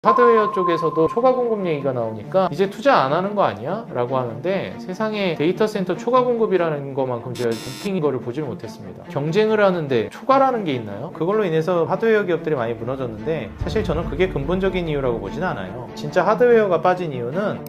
하드웨어 쪽에서도 초과 공급 얘기가 나오니까 이제 투자 안 하는 거 아니야? 라고 하는데 세상에 데이터 센터 초과 공급이라는 것만큼 제가 부팅인 거를 보질 못했습니다. 경쟁을 하는데 초과라는 게 있나요? 그걸로 인해서 하드웨어 기업들이 많이 무너졌는데 사실 저는 그게 근본적인 이유라고 보진 않아요. 진짜 하드웨어가 빠진 이유는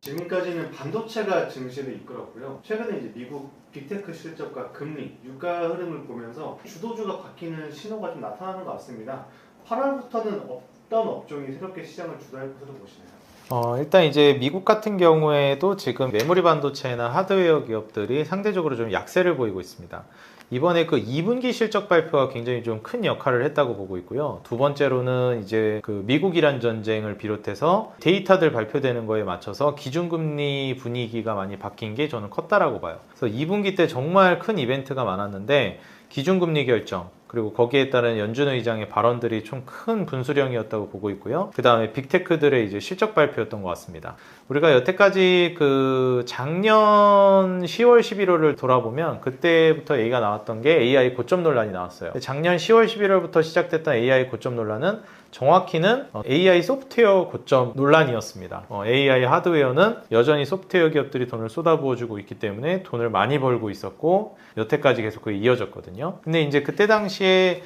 지금까지는 반도체가 증시를 이끌었고요. 최근에 이제 미국 빅테크 실적과 금리, 유가 흐름을 보면서 주도주가 바뀌는 신호가 좀 나타나는 것 같습니다. 8월부터는 어떤 업종이 새롭게 시장을 주도할 것으로 보시나요? 일단 이제 미국 같은 경우에도 지금 메모리 반도체나 하드웨어 기업들이 상대적으로 좀 약세를 보이고 있습니다. 이번에 그 2분기 실적 발표가 굉장히 좀 큰 역할을 했다고 보고 있고요. 두 번째로는 이제 그 미국 이란 전쟁을 비롯해서 데이터들 발표되는 거에 맞춰서 기준금리 분위기가 많이 바뀐 게 저는 컸다라고 봐요. 그래서 2분기 때 정말 큰 이벤트가 많았는데 기준금리 결정, 그리고 거기에 따른 연준 의장의 발언들이 좀 큰 분수령이었다고 보고 있고요. 그 다음에 빅테크들의 이제 실적 발표였던 것 같습니다. 우리가 여태까지 그 작년 10월, 11월을 돌아보면 그때부터 얘기가 나왔던 게 AI 고점 논란이 나왔어요. 작년 10월, 11월부터 시작됐던 AI 고점 논란은 정확히는 AI 소프트웨어 고점 논란이었습니다. AI 하드웨어는 여전히 소프트웨어 기업들이 돈을 쏟아부어주고 있기 때문에 돈을 많이 벌고 있었고 여태까지 계속 그게 이어졌거든요. 근데 이제 그때 당시에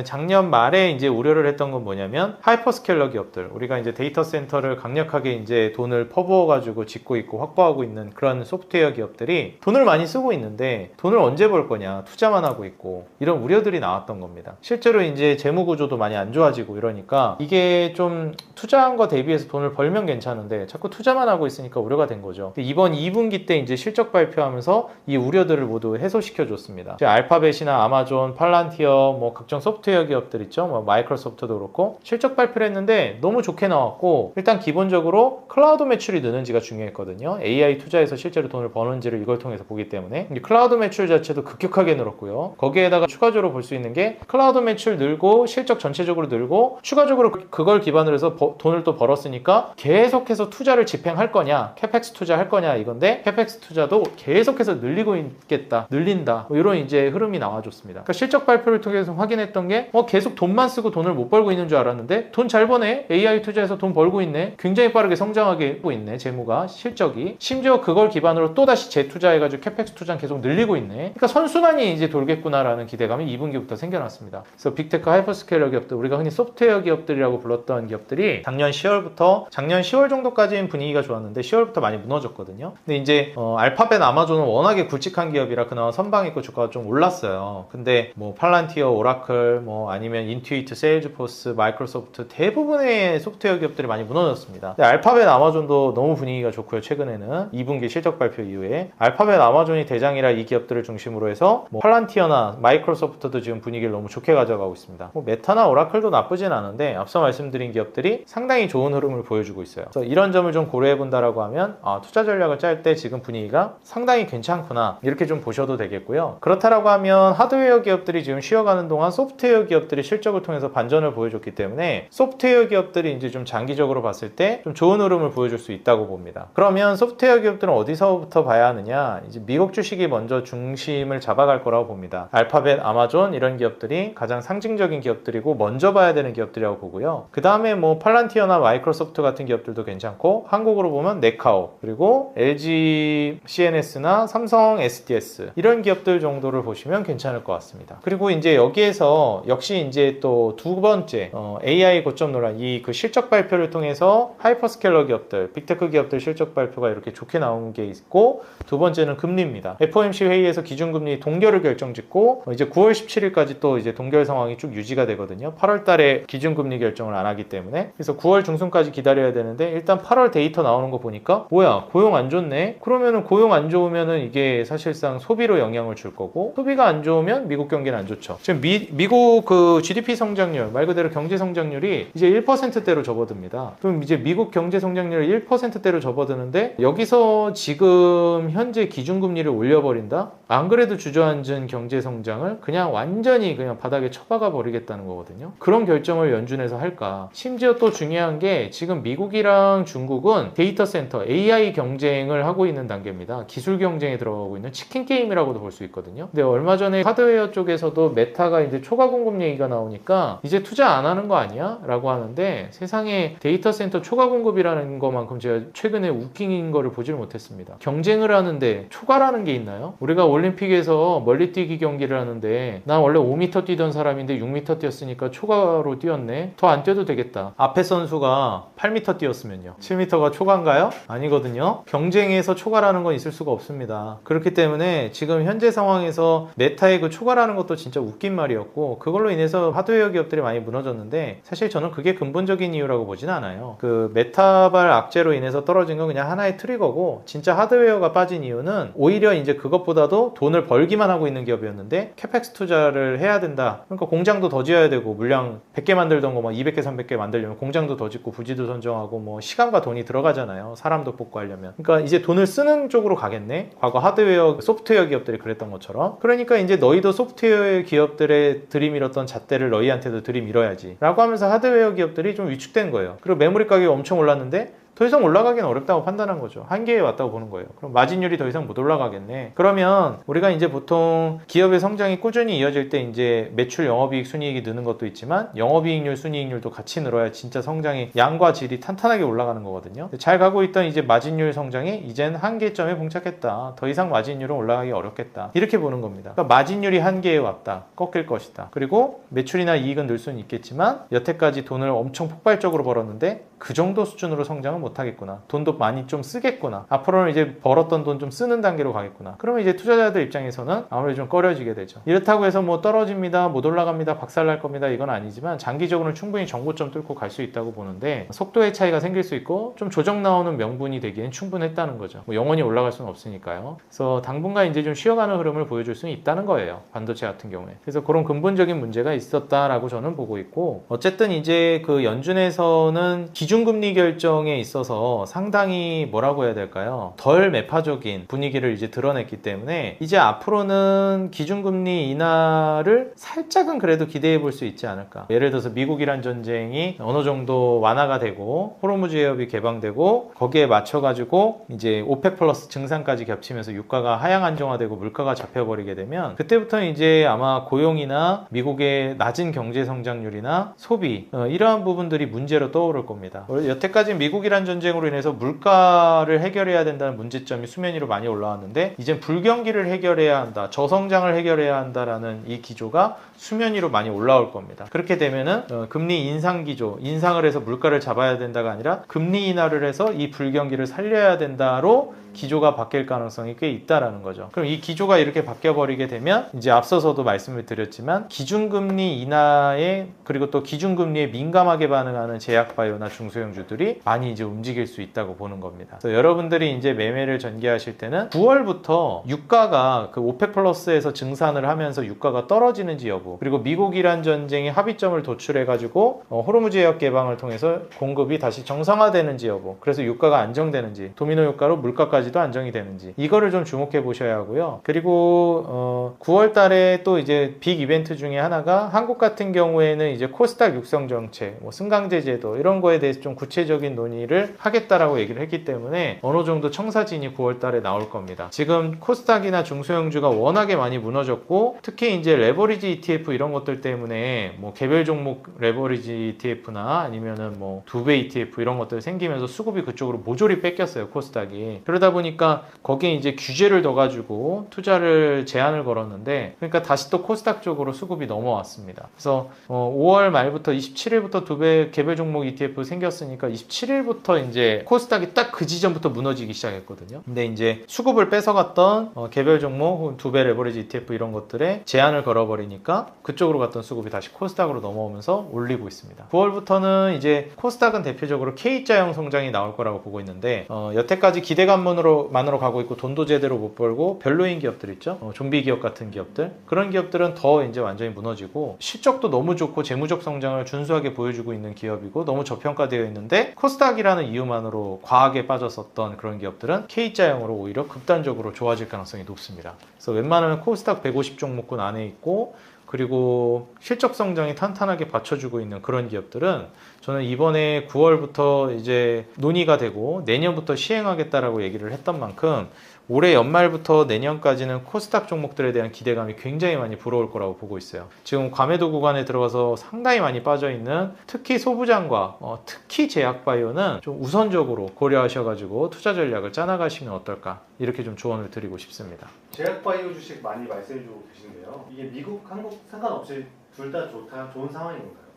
작년 말에 이제 우려를 했던 건 뭐냐면 하이퍼스케일러 기업들, 우리가 이제 데이터 센터를 강력하게 이제 돈을 퍼부어 가지고 짓고 있고 확보하고 있는 그런 소프트웨어 기업들이 돈을 많이 쓰고 있는데 돈을 언제 벌 거냐, 투자만 하고 있고 이런 우려들이 나왔던 겁니다. 실제로 이제 재무 구조도 많이 안 좋아지고 이러니까 이게 좀 투자한 거 대비해서 돈을 벌면 괜찮은데 자꾸 투자만 하고 있으니까 우려가 된 거죠. 이번 2분기 때 이제 실적 발표하면서 이 우려들을 모두 해소시켜 줬습니다. 알파벳이나 아마존, 팔란티어, 뭐 각종 소프트웨어 기업들 있죠. 뭐 마이크로소프트도 그렇고 실적 발표를 했는데 너무 좋게 나왔고, 일단 기본적으로 클라우드 매출이 느는지가 중요했거든요. AI 투자해서 실제로 돈을 버는지를 이걸 통해서 보기 때문에 클라우드 매출 자체도 급격하게 늘었고요. 거기에다가 추가적으로 볼 수 있는 게 클라우드 매출 늘고 실적 전체적으로 늘고 추가적으로 그걸 기반으로 해서 돈을 또 벌었으니까 계속해서 투자를 집행할 거냐, 캐펙스 투자할 거냐 이건데, 캐펙스 투자도 계속해서 늘리고 있겠다, 늘린다, 뭐 이런 이제 흐름이 나와줬습니다. 그러니까 실적 발표를 통해서 확인했던 게 계속 돈만 쓰고 돈을 못 벌고 있는 줄 알았는데 돈 잘 버네, AI 투자해서 돈 벌고 있네, 굉장히 빠르게 성장하게 하고 있네, 재무가, 실적이, 심지어 그걸 기반으로 또다시 재투자해가지고 캐펙스 투자는 계속 늘리고 있네. 그러니까 선순환이 이제 돌겠구나라는 기대감이 2분기부터 생겨났습니다. 그래서 빅테크 하이퍼스케일러 기업들, 우리가 흔히 소프트웨어 기업들이라고 불렀던 기업들이 작년 10월 정도까지는 분위기가 좋았는데 10월부터 많이 무너졌거든요. 근데 이제 알파벳, 아마존은 워낙에 굵직한 기업이라 그나마 선방했고 주가가 좀 올랐어요. 근데 뭐 팔란티어, 오라클, 뭐 아니면 인투이트, 세일즈포스, 마이크로소프트 대부분의 소프트웨어 기업들이 많이 무너졌습니다. 근데 알파벳, 아마존도 너무 분위기가 좋고요. 최근에는 2분기 실적 발표 이후에 알파벳, 아마존이 대장이라 이 기업들을 중심으로 해서 뭐 팔란티어나 마이크로소프트도 지금 분위기를 너무 좋게 가져가고 있습니다. 뭐 메타나 오라클도 나쁘진 않은데 앞서 말씀드린 기업들이 상당히 좋은 흐름을 보여주고 있어요. 그래서 이런 점을 좀 고려해 본다라고 하면 투자 전략을 짤 때 지금 분위기가 상당히 괜찮구나, 이렇게 좀 보셔도 되겠고요. 그렇다라고 하면 하드웨어 기업들이 지금 쉬어가는 동안 소프트웨어 기업들이 실적을 통해서 반전을 보여줬기 때문에 소프트웨어 기업들이 이제 좀 장기적으로 봤을 때 좀 좋은 흐름을 보여줄 수 있다고 봅니다. 그러면 소프트웨어 기업들은 어디서부터 봐야 하느냐, 이제 미국 주식이 먼저 중심을 잡아갈 거라고 봅니다. 알파벳, 아마존 이런 기업들이 가장 상징적인 기업들이고 먼저 봐야 되는 기업들이라고 보고요. 그 다음에 뭐 팔란티어나 마이크로소프트 같은 기업들도 괜찮고, 한국으로 보면 네카오, 그리고 LG CNS나 삼성 SDS 이런 기업들 정도를 보시면 괜찮을 것 같습니다. 그리고 이제 여기에서 역시 이제 또 두 번째 AI 고점 논란, 이 그 실적 발표를 통해서 하이퍼스케일러 기업들, 빅테크 기업들 실적 발표가 이렇게 좋게 나온 게 있고, 두 번째는 금리입니다. FOMC 회의에서 기준금리 동결을 결정짓고 이제 9월 17일까지 또 이제 동결 상황이 쭉 유지가 되거든요. 8월 달에 기준금리 결정을 안 하기 때문에. 그래서 9월 중순까지 기다려야 되는데 일단 8월 데이터 나오는 거 보니까 뭐야, 고용 안 좋네? 그러면은 고용 안 좋으면은 이게 사실상 소비로 영향을 줄 거고, 소비가 안 좋으면 미국 경기는 안 좋죠. 지금 미국 그 GDP 성장률, 말 그대로 경제 성장률이 이제 1%대로 접어듭니다. 그럼 이제 미국 경제 성장률이 1%대로 접어드는데 여기서 지금 현재 기준금리를 올려버린다? 안 그래도 주저앉은 경제 성장을 그냥 완전히 그냥 바닥에 처박아 버리겠다는 거거든요. 그런 결정을 연준에서 할까? 심지어 또 중요한 게 지금 미국이랑 중국은 데이터 센터 AI 경쟁을 하고 있는 단계입니다. 기술 경쟁에 들어가고 있는 치킨 게임이라고도 볼 수 있거든요. 근데 얼마 전에 하드웨어 쪽에서도 메타가 이제 초과 공급 얘기가 나오니까 이제 투자 안 하는 거 아니야? 라고 하는데 세상에 데이터 센터 초과 공급이라는 것만큼 제가 최근에 웃긴 거를 보질 못했습니다. 경쟁을 하는데 초과라는 게 있나요? 우리가 올림픽에서 멀리뛰기 경기를 하는데 난 원래 5m 뛰던 사람인데 6m 뛰었으니까 초과로 뛰었네. 더 안 뛰어도 되겠다. 앞에 선수가 8m 뛰었으면요. 7m가 초과인가요? 아니거든요. 경쟁에서 초과라는 건 있을 수가 없습니다. 그렇기 때문에 지금 현재 상황에서 메타의 그 초과라는 것도 진짜 웃긴 말이었고 그걸로 인해서 하드웨어 기업들이 많이 무너졌는데 사실 저는 그게 근본적인 이유라고 보진 않아요. 그 메타발 악재로 인해서 떨어진 건 그냥 하나의 트리거고 진짜 하드웨어가 빠진 이유는 오히려 이제 그것보다도 돈을 벌기만 하고 있는 기업이었는데 캐펙스 투자를 해야 된다. 그러니까 공장도 더 지어야 되고 물량 100개 만들던 거 막 200개, 300개 만들려면 공장도 더 짓고 부지도 선정하고 뭐 시간과 돈이 들어가잖아요. 사람도 뽑고 하려면. 그러니까 이제 돈을 쓰는 쪽으로 가겠네. 과거 하드웨어, 소프트웨어 기업들이 그랬던 것처럼. 그러니까 이제 너희도 소프트웨어 기업들의 들이밀었던 잣대를 너희한테도 들이밀어야지. 라고 하면서 하드웨어 기업들이 좀 위축된 거예요. 그리고 메모리 가격이 엄청 올랐는데 더 이상 올라가기는 어렵다고 판단한 거죠. 한계에 왔다고 보는 거예요. 그럼 마진율이 더 이상 못 올라가겠네. 그러면 우리가 이제 보통 기업의 성장이 꾸준히 이어질 때 이제 매출, 영업이익, 순이익이 느는 것도 있지만 영업이익률, 순이익률도 같이 늘어야 진짜 성장이 양과 질이 탄탄하게 올라가는 거거든요. 잘 가고 있던 이제 마진율 성장이 이젠 한계점에 봉착했다. 더 이상 마진율은 올라가기 어렵겠다. 이렇게 보는 겁니다. 그러니까 마진율이 한계에 왔다. 꺾일 것이다. 그리고 매출이나 이익은 늘 수는 있겠지만 여태까지 돈을 엄청 폭발적으로 벌었는데 그 정도 수준으로 성장은 못하겠구나. 돈도 많이 좀 쓰겠구나. 앞으로는 이제 벌었던 돈 좀 쓰는 단계로 가겠구나. 그러면 이제 투자자들 입장에서는 아무래도 좀 꺼려지게 되죠. 이렇다고 해서 뭐 떨어집니다, 못 올라갑니다, 박살날 겁니다 이건 아니지만 장기적으로는 충분히 정고점 뚫고 갈 수 있다고 보는데 속도의 차이가 생길 수 있고 좀 조정 나오는 명분이 되기엔 충분했다는 거죠. 뭐 영원히 올라갈 수는 없으니까요. 그래서 당분간 이제 좀 쉬어가는 흐름을 보여줄 수는 있다는 거예요. 반도체 같은 경우에. 그래서 그런 근본적인 문제가 있었다라고 저는 보고 있고 어쨌든 이제 그 연준에서는 기준금리 결정에 있어서 상당히 뭐라고 해야 될까요? 덜 매파적인 분위기를 이제 드러냈기 때문에 이제 앞으로는 기준금리 인하를 살짝은 그래도 기대해 볼 수 있지 않을까. 예를 들어서 미국-이란 전쟁이 어느 정도 완화가 되고 호르무즈 해협이 개방되고 거기에 맞춰가지고 이제 오펙 플러스 증산까지 겹치면서 유가가 하향 안정화되고 물가가 잡혀버리게 되면 그때부터는 이제 아마 고용이나 미국의 낮은 경제 성장률이나 소비 이러한 부분들이 문제로 떠오를 겁니다. 여태까지 미국이란 전쟁으로 인해서 물가를 해결해야 된다는 문제점이 수면 위로 많이 올라왔는데 이젠 불경기를 해결해야 한다, 저성장을 해결해야 한다라는 이 기조가 수면 위로 많이 올라올 겁니다. 그렇게 되면은 금리 인상 기조, 인상을 해서 물가를 잡아야 된다가 아니라 금리 인하를 해서 이 불경기를 살려야 된다로 기조가 바뀔 가능성이 꽤 있다라는 거죠. 그럼 이 기조가 이렇게 바뀌어버리게 되면 이제 앞서서도 말씀을 드렸지만 기준금리 인하에 그리고 또 기준금리에 민감하게 반응하는 제약바이오나 중소형주들이 많이 이제 움직일 수 있다고 보는 겁니다. 그래서 여러분들이 이제 매매를 전개하실 때는 9월부터 유가가 그 오펙 플러스에서 증산을 하면서 유가가 떨어지는지 여부 그리고 미국-이란 전쟁의 합의점을 도출해가지고 호르무즈 해협 개방을 통해서 공급이 다시 정상화되는지 여부 그래서 유가가 안정되는지 도미노 효과로 물가까지도 안정이 되는지 이거를 좀 주목해 보셔야 하고요. 그리고 9월 달에 또 이제 빅 이벤트 중에 하나가 한국 같은 경우에는 이제 코스닥 육성 정책, 뭐 승강제 제도 이런 거에 대해서 좀 구체적인 논의를 하겠다라고 얘기를 했기 때문에 어느 정도 청사진이 9월 달에 나올 겁니다. 지금 코스닥이나 중소형주가 워낙에 많이 무너졌고 특히 이제 레버리지 ETF 이런 것들 때문에 뭐 개별 종목 레버리지 ETF나 아니면은 뭐 두배 ETF 이런 것들 생기면서 수급이 그쪽으로 모조리 뺏겼어요. 코스닥이. 그러다 보니까 거기에 이제 규제를 넣어가지고 투자를 제한을 걸었는데 그러니까 다시 또 코스닥 쪽으로 수급이 넘어왔습니다. 그래서 5월 말부터 27일부터 두배 개별 종목 ETF 생겼으니까 27일부터 이제 코스닥이 딱 그 지점부터 무너지기 시작했거든요. 근데 이제 수급을 뺏어갔던 개별 종목 혹은 두배 레버리지 ETF 이런 것들에 제한을 걸어버리니까 그쪽으로 갔던 수급이 다시 코스닥으로 넘어오면서 올리고 있습니다. 9월부터는 이제 코스닥은 대표적으로 K자형 성장이 나올 거라고 보고 있는데 여태까지 기대감은 기업만으로 가고 있고 돈도 제대로 못 벌고 별로인 기업들 있죠. 좀비 기업 같은 기업들. 그런 기업들은 더 이제 완전히 무너지고 실적도 너무 좋고 재무적 성장을 준수하게 보여주고 있는 기업이고 너무 저평가되어 있는데 코스닥이라는 이유만으로 과하게 빠졌었던 그런 기업들은 K자형으로 오히려 극단적으로 좋아질 가능성이 높습니다. 그래서 웬만하면 코스닥 150 종목군 안에 있고 그리고 실적 성장이 탄탄하게 받쳐주고 있는 그런 기업들은 저는 이번에 9월부터 이제 논의가 되고 내년부터 시행하겠다라고 얘기를 했던 만큼 올해 연말부터 내년까지는 코스닥 종목들에 대한 기대감이 굉장히 많이 불어올 거라고 보고 있어요. 지금 과매도 구간에 들어가서 상당히 많이 빠져있는 특히 소부장과 특히 제약바이오는 좀 우선적으로 고려하셔가지고 투자 전략을 짜나가시면 어떨까 이렇게 좀 조언을 드리고 싶습니다. 제약바이오 주식 많이 말씀해주고 계신데요. 이게 미국, 한국 상관없이 둘 다 좋은 상황인 건가요?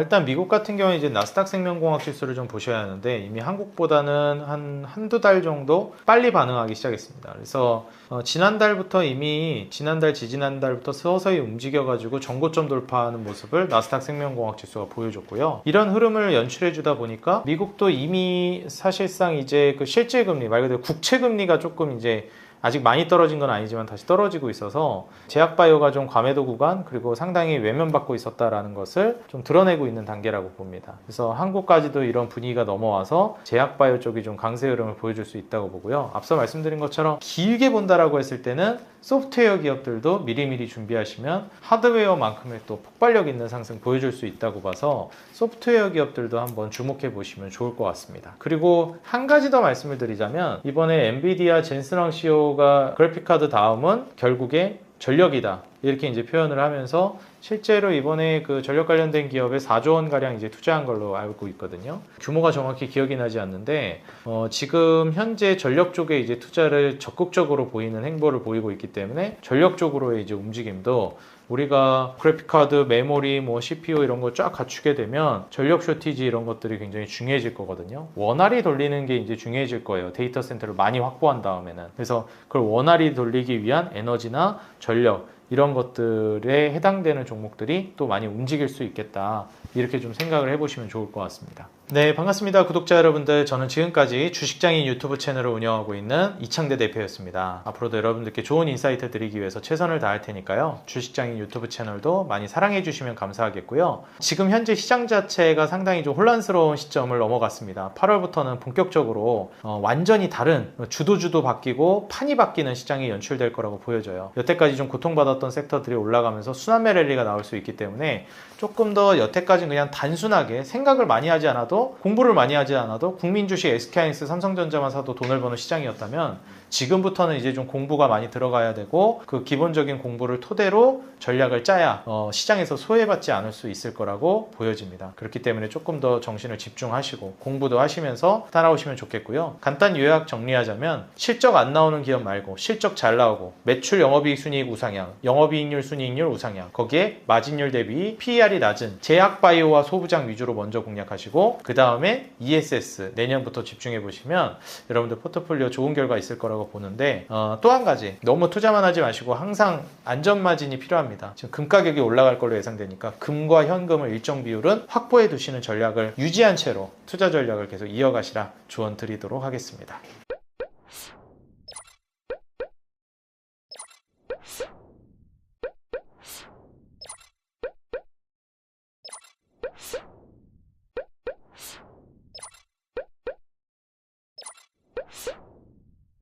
일단 미국 같은 경우에 이제 나스닥 생명공학 지수를 좀 보셔야 하는데 이미 한국보다는 한두 달 정도 빨리 반응하기 시작했습니다. 그래서 지난달부터 이미 지지난달부터 서서히 움직여가지고 전고점 돌파하는 모습을 나스닥 생명공학 지수가 보여줬고요. 이런 흐름을 연출해 주다 보니까 미국도 이미 사실상 이제 그 실제 금리 말 그대로 국채 금리가 조금 이제 아직 많이 떨어진 건 아니지만 다시 떨어지고 있어서 제약바이오가 좀 과매도 구간 그리고 상당히 외면받고 있었다라는 것을 좀 드러내고 있는 단계라고 봅니다. 그래서 한국까지도 이런 분위기가 넘어와서 제약바이오 쪽이 좀 강세 흐름을 보여줄 수 있다고 보고요. 앞서 말씀드린 것처럼 길게 본다라고 했을 때는 소프트웨어 기업들도 미리미리 준비하시면 하드웨어만큼의 또 폭발력 있는 상승 보여줄 수 있다고 봐서 소프트웨어 기업들도 한번 주목해 보시면 좋을 것 같습니다. 그리고 한 가지 더 말씀을 드리자면 이번에 엔비디아 젠슨왕 CEO가 그래픽카드 다음은 결국에 전력이다 이렇게 이제 표현을 하면서 실제로 이번에 그 전력 관련된 기업에 4조 원 가량 이제 투자한 걸로 알고 있거든요. 규모가 정확히 기억이 나지 않는데 지금 현재 전력 쪽에 이제 투자를 적극적으로 보이는 행보를 보이고 있기 때문에 전력 쪽으로의 이제 움직임도 우리가 그래픽카드, 메모리, CPU 이런 거 쫙 갖추게 되면 전력 쇼티지 이런 것들이 굉장히 중요해질 거거든요. 원활히 돌리는 게 이제 중요해질 거예요. 데이터 센터를 많이 확보한 다음에는. 그래서 그걸 원활히 돌리기 위한 에너지나 전력 이런 것들에 해당되는 종목들이 또 많이 움직일 수 있겠다. 이렇게 좀 생각을 해보시면 좋을 것 같습니다. 네, 반갑습니다. 구독자 여러분들. 저는 지금까지 주식장인 유튜브 채널을 운영하고 있는 이창대 대표였습니다. 앞으로도 여러분들께 좋은 인사이트 드리기 위해서 최선을 다할 테니까요. 주식장인 유튜브 채널도 많이 사랑해 주시면 감사하겠고요. 지금 현재 시장 자체가 상당히 좀 혼란스러운 시점을 넘어갔습니다. 8월부터는 본격적으로 완전히 다른 주도 바뀌고 판이 바뀌는 시장이 연출될 거라고 보여져요. 여태까지 좀 고통받았던 섹터들이 올라가면서 순환매 랠리가 나올 수 있기 때문에 조금 더 여태까지는 그냥 단순하게 생각을 많이 하지 않아도 공부를 많이 하지 않아도 국민 주식 SK하이닉스 삼성전자만 사도 돈을 버는 시장이었다면 지금부터는 이제 좀 공부가 많이 들어가야 되고 그 기본적인 공부를 토대로 전략을 짜야 시장에서 소외받지 않을 수 있을 거라고 보여집니다. 그렇기 때문에 조금 더 정신을 집중하시고 공부도 하시면서 따라오시면 좋겠고요. 간단 요약 정리하자면 실적 안 나오는 기업 말고 실적 잘 나오고 매출 영업이익 순이익 우상향, 영업이익률 순이익률 우상향, 거기에 마진율 대비 PER이 낮은 제약바이오와 소부장 위주로 먼저 공략하시고 그 다음에 ESS 내년부터 집중해 보시면 여러분들 포트폴리오 좋은 결과 있을 거라고 보는데 또 한 가지 너무 투자만 하지 마시고 항상 안전마진이 필요합니다. 지금 금 가격이 올라갈 걸로 예상되니까 금과 현금을 일정 비율은 확보해 두시는 전략을 유지한 채로 투자 전략을 계속 이어가시라 조언 드리도록 하겠습니다.